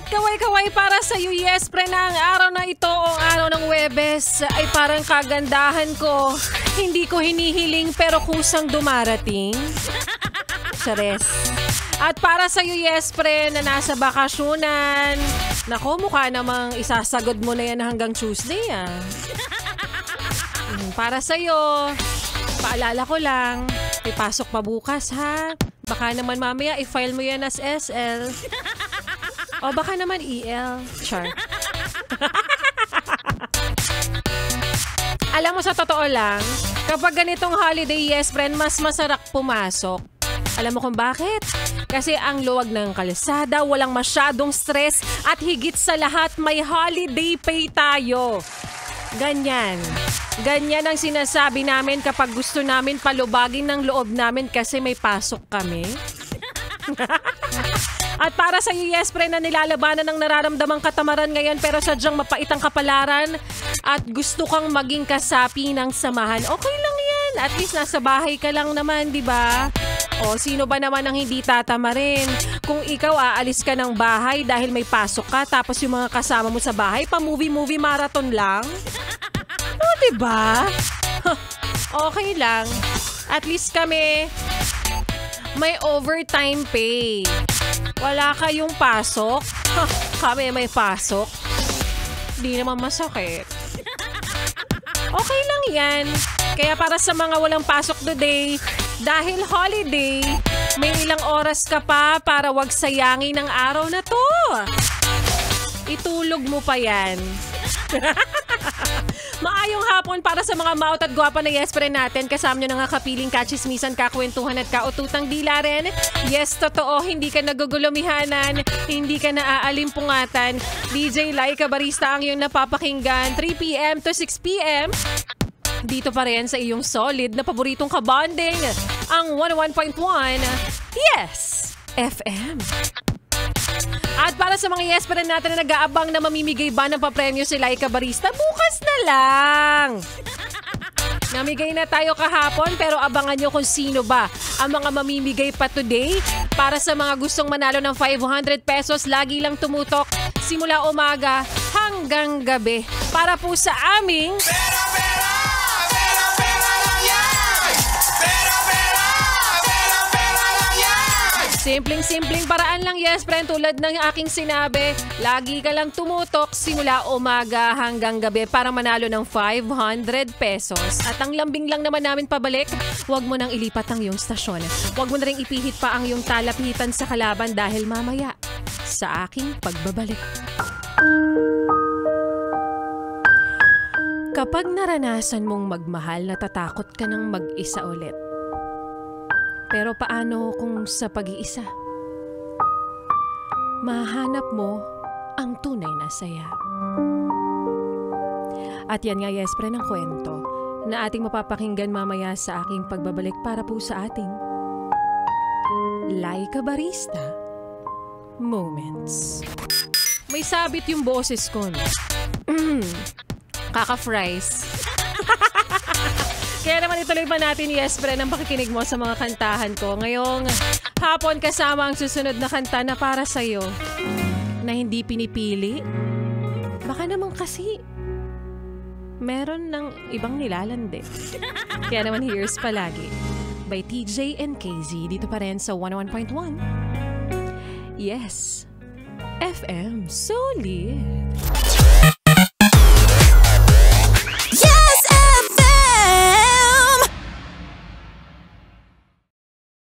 Kaway-kaway para sa iyo, yes, pre, na ang araw na ito o araw ng Huwebes ay parang kagandahan ko. Hindi ko hinihiling pero kusang dumarating. Chares. At para sa iyo, yes, pre, na nasa bakasyonan. Nako, mukha namang isasagod mo na yan hanggang Tuesday, ah. Para sa iyo, paalala ko lang, ipasok pa bukas, ha? Baka naman mamaya i-file mo yan as SL. O baka naman EL. Char. Alam mo, sa totoo lang, kapag ganitong holiday, yes, friend, mas masarap pumasok. Alam mo kung bakit? Kasi ang luwag ng kalsada, walang masyadong stress, at higit sa lahat, may holiday pay tayo. Ganyan. Ganyan ang sinasabi namin kapag gusto namin palubagin ng loob namin kasi may pasok kami. At para sa iyo, yes, pre, na nilalabanan ng nararamdamang katamaran ngayon pero sadyang mapait ang kapalaran at gusto kang maging kasapi ng samahan, okay lang yan. At least nasa bahay ka lang naman, di ba? O sino ba naman ang hindi tatamarin? Kung ikaw aalis ka ng bahay dahil may pasok ka tapos yung mga kasama mo sa bahay, pa-movie-movie marathon lang? O, di ba? Okay lang. At least kami may overtime pay. Wala kayong pasok? Kami may pasok? Di naman masakit. Okay lang yan. Kaya para sa mga walang pasok today, dahil holiday, may ilang oras ka pa para wag sayangin ang araw na to. Itulog mo pa yan. Maayong hapon para sa mga maut at gwapa na yes pre natin. Kasama nyo na nga kapiling kachismisan, kakwentuhan at kaututang dila rin. Yes, totoo, hindi ka nagugulumihanan, hindi ka naaaalimpungatan. DJ Laika Barista ang iyong napapakinggan 3 p.m. to 6 p.m. Dito pa rin sa iyong solid na paboritong kabonding, ang 101.1 Yes FM. At para sa mga yes pa rin natin na nag-aabang na mamimigay ba ng papremyo si Laika Barista, bukas na lang. Namigay na tayo kahapon pero abangan nyo kung sino ba ang mga mamimigay pa today. Para sa mga gustong manalo ng 500 pesos, lagi lang tumutok simula umaga hanggang gabi. Para po sa aming... Simpleng paraan lang, yes, friend. Tulad ng aking sinabi, lagi ka lang tumutok simula umaga hanggang gabi para manalo ng 500 pesos. At ang lambing lang naman namin pabalik, huwag mo nang ilipat ang iyong stasyon. Huwag mo na rin ipihit pa ang iyong talapitan sa kalaban dahil mamaya sa aking pagbabalik. Kapag naranasan mong magmahal, natatakot ka ng mag-isa ulit. Pero paano kung sa pag-iisa? Mahanap mo ang tunay na saya. At yan nga, yes, pre, ng kwento na ating mapapakinggan mamaya sa aking pagbabalik para po sa ating Laika Barista Moments. May sabit yung boses ko, no? Kaka-fries. Kaya naman ituloy pa natin, yes, pre, ang pakikinig mo sa mga kantahan ko. Ngayong hapon kasama ang susunod na kanta na para sa'yo na hindi pinipili. Baka naman kasi meron ng ibang nilalande. Kaya naman here's palagi by TJ and KZ dito pa rin sa 101.1 Yes FM Solid.